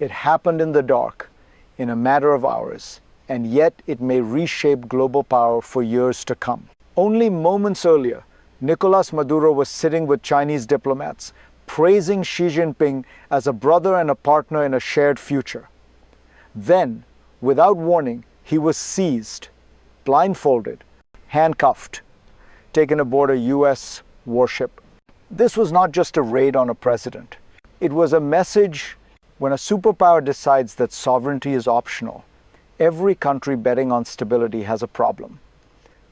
It happened in the dark, in a matter of hours, and yet it may reshape global power for years to come. Only moments earlier, Nicolas Maduro was sitting with Chinese diplomats, praising Xi Jinping as a brother and a partner in a shared future. Then, without warning, he was seized, blindfolded, handcuffed, taken aboard a US warship. This was not just a raid on a president. It was a message. When a superpower decides that sovereignty is optional, every country betting on stability has a problem,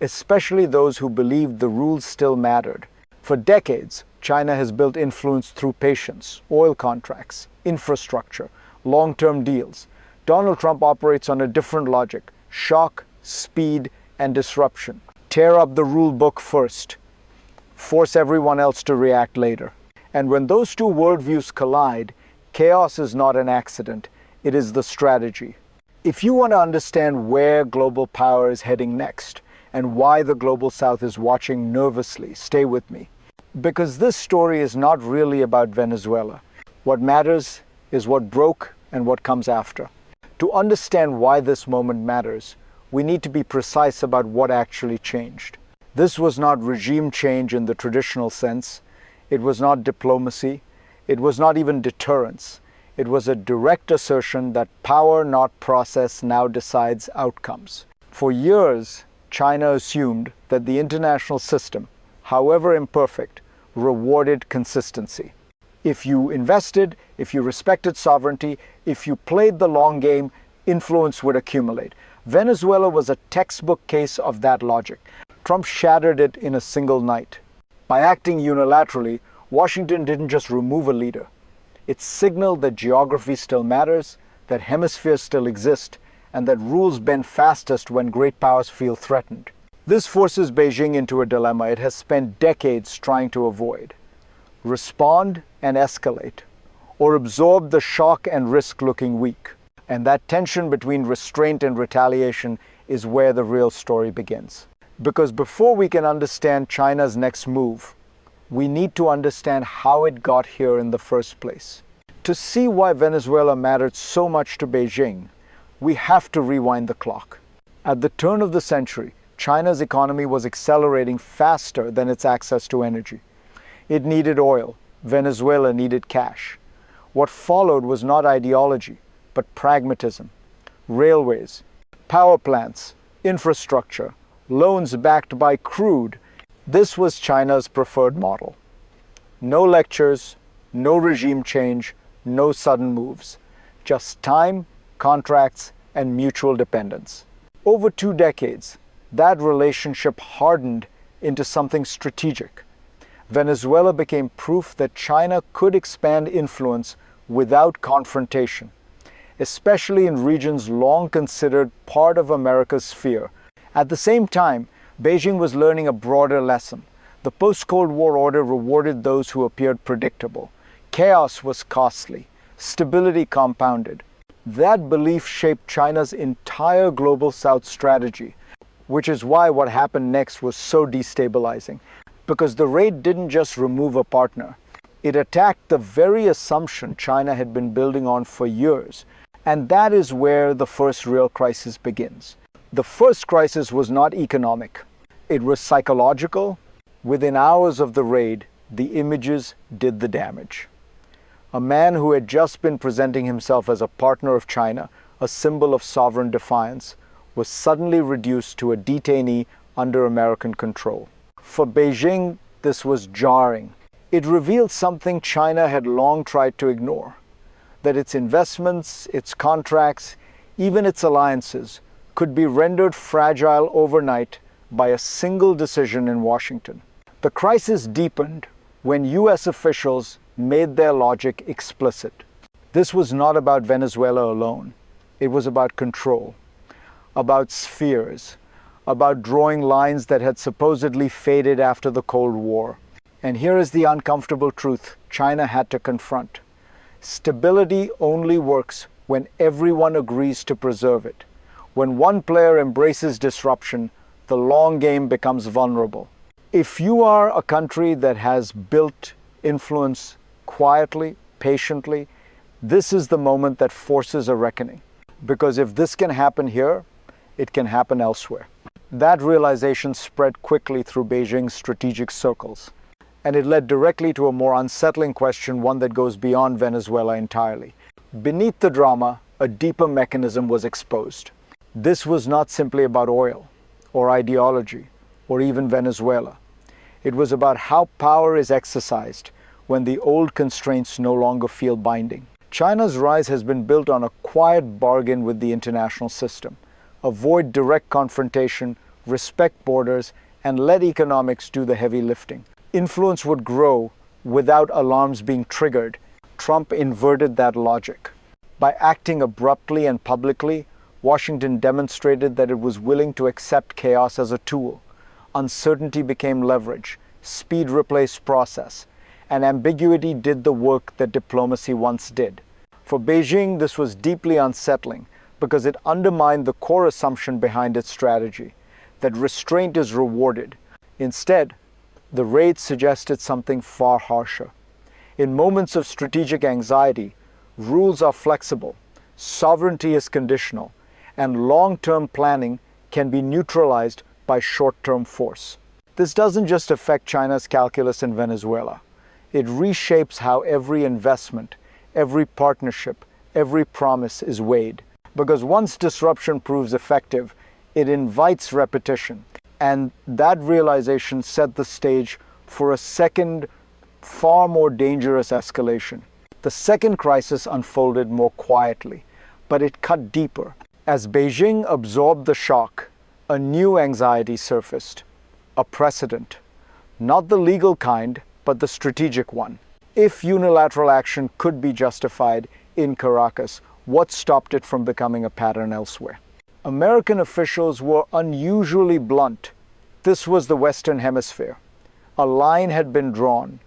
especially those who believed the rules still mattered. For decades, China has built influence through patience, oil contracts, infrastructure, long-term deals. Donald Trump operates on a different logic: shock, speed, and disruption. Tear up the rule book first, force everyone else to react later. And when those two worldviews collide, chaos is not an accident, it is the strategy. If you want to understand where global power is heading next, and why the global south is watching nervously, stay with me. Because this story is not really about Venezuela. What matters is what broke and what comes after. To understand why this moment matters, we need to be precise about what actually changed. This was not regime change in the traditional sense. It was not diplomacy. It was not even deterrence. It was a direct assertion that power, not process, now decides outcomes. For years, China assumed that the international system, however imperfect, rewarded consistency. If you invested, if you respected sovereignty, if you played the long game, influence would accumulate. Venezuela was a textbook case of that logic. Trump shattered it in a single night. By acting unilaterally, Washington didn't just remove a leader. It signaled that geography still matters, that hemispheres still exist, and that rules bend fastest when great powers feel threatened. This forces Beijing into a dilemma it has spent decades trying to avoid: respond and escalate, or absorb the shock and risk looking weak. And that tension between restraint and retaliation is where the real story begins. Because before we can understand China's next move, we need to understand how it got here in the first place. To see why Venezuela mattered so much to Beijing, we have to rewind the clock. At the turn of the century, China's economy was accelerating faster than its access to energy. It needed oil. Venezuela needed cash. What followed was not ideology, but pragmatism. Railways, power plants, infrastructure, loans backed by crude. This was China's preferred model. No lectures, no regime change, no sudden moves. Just time, contracts, and mutual dependence. Over 2 decades, that relationship hardened into something strategic. Venezuela became proof that China could expand influence without confrontation, especially in regions long considered part of America's sphere. At the same time, Beijing was learning a broader lesson. The post-Cold War order rewarded those who appeared predictable. Chaos was costly. Stability compounded. That belief shaped China's entire global South strategy, which is why what happened next was so destabilizing. Because the raid didn't just remove a partner. It attacked the very assumption China had been building on for years. And that is where the first real crisis begins. The first crisis was not economic. It was psychological. Within hours of the raid, the images did the damage. A man who had just been presenting himself as a partner of China, a symbol of sovereign defiance, was suddenly reduced to a detainee under American control. For Beijing, this was jarring. It revealed something China had long tried to ignore: that its investments, its contracts, even its alliances could be rendered fragile overnight by a single decision in Washington. The crisis deepened when US officials made their logic explicit. This was not about Venezuela alone. It was about control, about spheres, about drawing lines that had supposedly faded after the Cold War. And here is the uncomfortable truth China had to confront. Stability only works when everyone agrees to preserve it. When one player embraces disruption, the long game becomes vulnerable. If you are a country that has built influence quietly, patiently, This is the moment that forces a reckoning, because if this can happen here, it can happen elsewhere. That realization spread quickly through Beijing's strategic circles, and it led directly to a more unsettling question, one that goes beyond Venezuela entirely. Beneath the drama, a deeper mechanism was exposed. This was not simply about oil, or ideology, or even Venezuela. It was about how power is exercised when the old constraints no longer feel binding. China's rise has been built on a quiet bargain with the international system. Avoid direct confrontation, respect borders, and let economics do the heavy lifting. Influence would grow without alarms being triggered. Trump inverted that logic. By acting abruptly and publicly, Washington demonstrated that it was willing to accept chaos as a tool. Uncertainty became leverage, speed replaced process, and ambiguity did the work that diplomacy once did. For Beijing, this was deeply unsettling because it undermined the core assumption behind its strategy, that restraint is rewarded. Instead, the raid suggested something far harsher. In moments of strategic anxiety, rules are flexible, sovereignty is conditional, and long-term planning can be neutralized by short-term force. This doesn't just affect China's calculus in Venezuela. It reshapes how every investment, every partnership, every promise is weighed. Because once disruption proves effective, it invites repetition. And that realization set the stage for a second, far more dangerous escalation. The second crisis unfolded more quietly, but it cut deeper. As Beijing absorbed the shock, a new anxiety surfaced, a precedent. Not the legal kind, but the strategic one. If unilateral action could be justified in Caracas, what stopped it from becoming a pattern elsewhere? American officials were unusually blunt. This was the Western Hemisphere. A line had been drawn,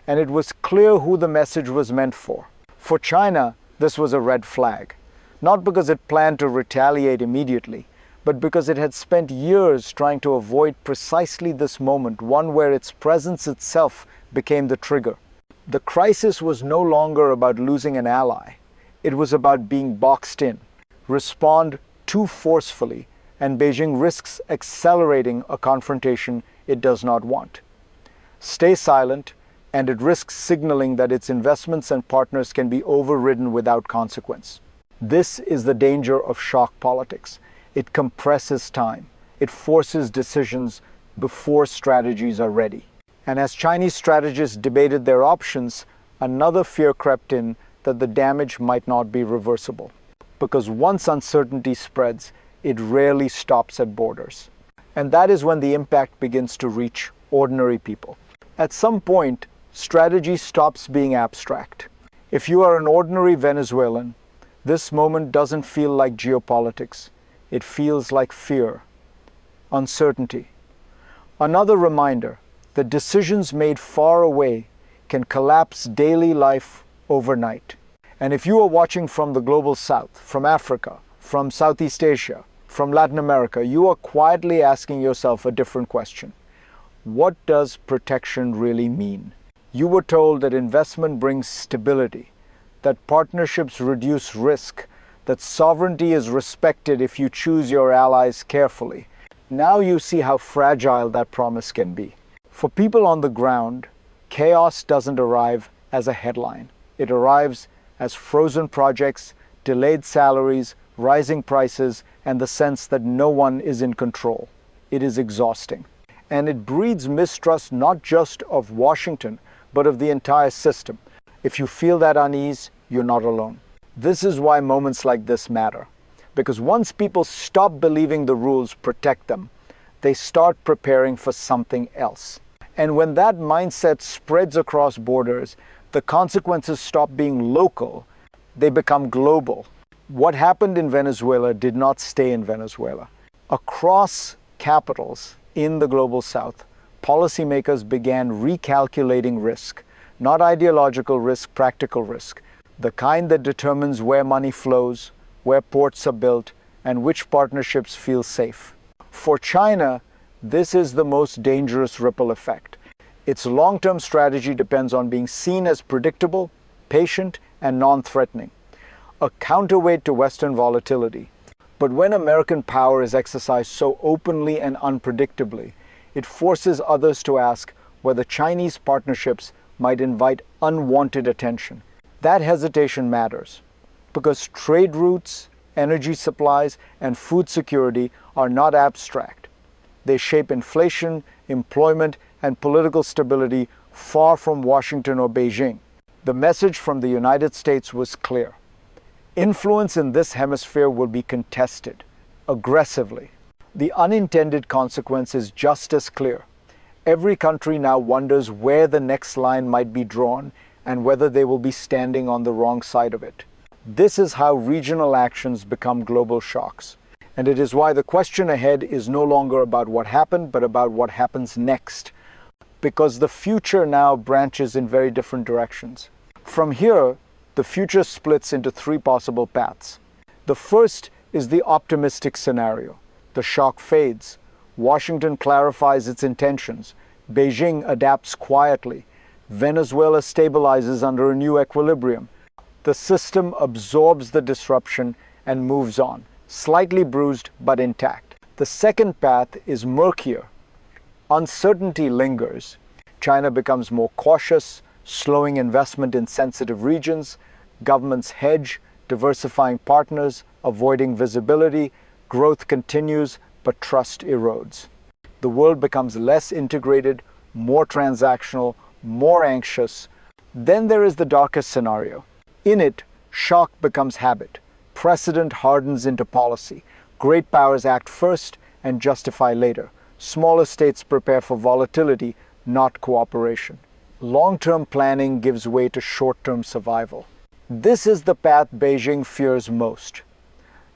and it was clear who the message was meant for. For China, this was a red flag, not because it planned to retaliate immediately, but because it had spent years trying to avoid precisely this moment, one where its presence itself became the trigger. The crisis was no longer about losing an ally. It was about being boxed in. Respond too forcefully, and Beijing risks accelerating a confrontation it does not want. Stay silent, and it risks signaling that its investments and partners can be overridden without consequence. This is the danger of shock politics. It compresses time. It forces decisions before strategies are ready. And as Chinese strategists debated their options, another fear crept in that the damage might not be reversible. Because once uncertainty spreads, it rarely stops at borders. And that is when the impact begins to reach ordinary people. At some point, strategy stops being abstract. If you are an ordinary Venezuelan, this moment doesn't feel like geopolitics. It feels like fear, uncertainty. Another reminder that decisions made far away can collapse daily life overnight. And if you are watching from the global south, from Africa, from Southeast Asia, from Latin America, you are quietly asking yourself a different question. What does protection really mean? You were told that investment brings stability, that partnerships reduce risk, that sovereignty is respected if you choose your allies carefully. Now you see how fragile that promise can be. For people on the ground, chaos doesn't arrive as a headline. It arrives as frozen projects, delayed salaries, rising prices, and the sense that no one is in control. It is exhausting. And it breeds mistrust not just of Washington, but of the entire system. If you feel that unease, you're not alone. This is why moments like this matter. Because once people stop believing the rules protect them, they start preparing for something else. And when that mindset spreads across borders, the consequences stop being local, they become global. What happened in Venezuela did not stay in Venezuela. Across capitals in the global south, policymakers began recalculating risk, not ideological risk, practical risk, the kind that determines where money flows, where ports are built, and which partnerships feel safe. For China, this is the most dangerous ripple effect. Its long-term strategy depends on being seen as predictable, patient, and non-threatening, a counterweight to Western volatility. But when American power is exercised so openly and unpredictably, it forces others to ask whether Chinese partnerships might invite unwanted attention. That hesitation matters, because trade routes, energy supplies, and food security are not abstract. They shape inflation, employment, and political stability far from Washington or Beijing. The message from the United States was clear. Influence in this hemisphere will be contested, aggressively. The unintended consequence is just as clear. Every country now wonders where the next line might be drawn and whether they will be standing on the wrong side of it. This is how regional actions become global shocks. And it is why the question ahead is no longer about what happened, but about what happens next. Because the future now branches in very different directions. From here, the future splits into three possible paths. The first is the optimistic scenario. The shock fades. Washington clarifies its intentions. Beijing adapts quietly. Venezuela stabilizes under a new equilibrium. The system absorbs the disruption and moves on, slightly bruised but intact. The second path is murkier. Uncertainty lingers. China becomes more cautious, slowing investment in sensitive regions. Governments hedge, diversifying partners, avoiding visibility. Growth continues, but trust erodes. The world becomes less integrated, more transactional, more anxious. Then there is the darkest scenario. In it, shock becomes habit. Precedent hardens into policy. Great powers act first and justify later. Smaller states prepare for volatility, not cooperation. Long-term planning gives way to short-term survival. This is the path Beijing fears most.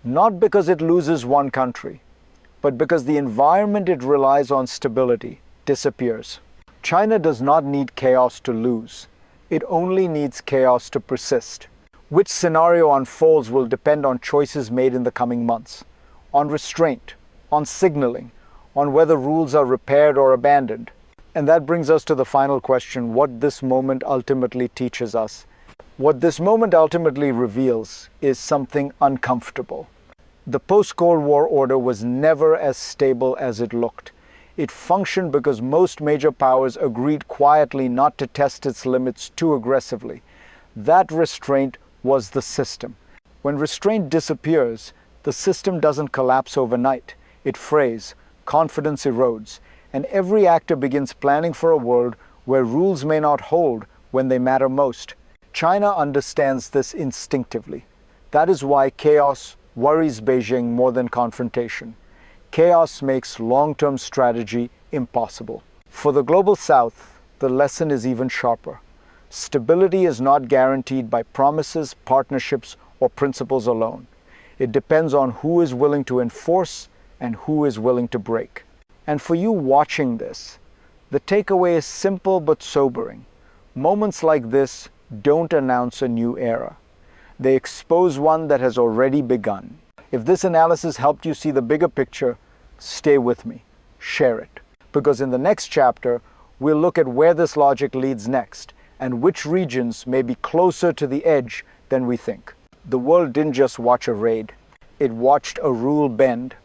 Not because it loses one country, but because the environment it relies on stability disappears. China does not need chaos to lose. It only needs chaos to persist. Which scenario unfolds will depend on choices made in the coming months, on restraint, on signaling, on whether rules are repaired or abandoned. And that brings us to the final question, what this moment ultimately teaches us. What this moment ultimately reveals is something uncomfortable. The post-Cold War order was never as stable as it looked. It functioned because most major powers agreed quietly not to test its limits too aggressively. That restraint was the system. When restraint disappears, the system doesn't collapse overnight. It frays, confidence erodes, and every actor begins planning for a world where rules may not hold when they matter most. China understands this instinctively. That is why chaos worries Beijing more than confrontation. Chaos makes long-term strategy impossible. For the Global South, the lesson is even sharper. Stability is not guaranteed by promises, partnerships, or principles alone. It depends on who is willing to enforce and who is willing to break. And for you watching this, the takeaway is simple but sobering. Moments like this don't announce a new era. They expose one that has already begun. If this analysis helped you see the bigger picture, stay with me, share it. Because in the next chapter, we'll look at where this logic leads next and which regions may be closer to the edge than we think. The world didn't just watch a raid, it watched a rule bend.